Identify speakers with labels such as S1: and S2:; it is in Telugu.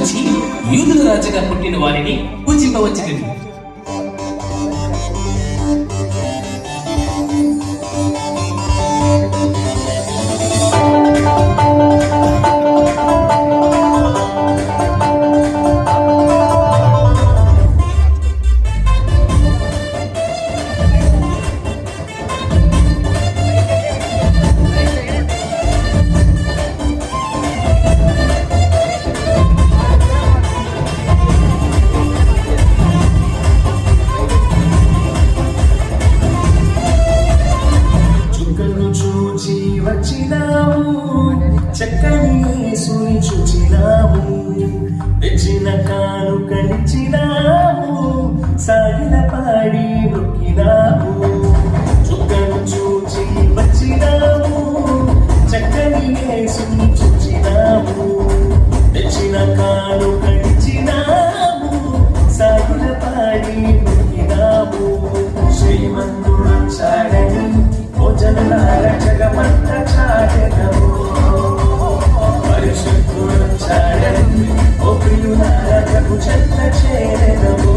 S1: నుంచి యూదుల రాజుగా పుట్టిన వారిని పూజింపవచ్చు.
S2: చక్కని యేసుని చూచినాము, తెచ్చిన కానుకలిచ్చినాము, సాగిల పాడి మొక్కినాము. చుక్కను చూచి వచ్చినాము, చక్కని యేసుని చూచినాము, తెచ్చిన కానుకలిచ్చినాము, సాగిల పాడి మొక్కినాము. శ్రీమంతుడు చాడని భోజనాల జగమంత చాటెదము, పరిశుద్ధుడు చాడని ఓ ప్రియులార ప్రభు చెంత చేరెదము.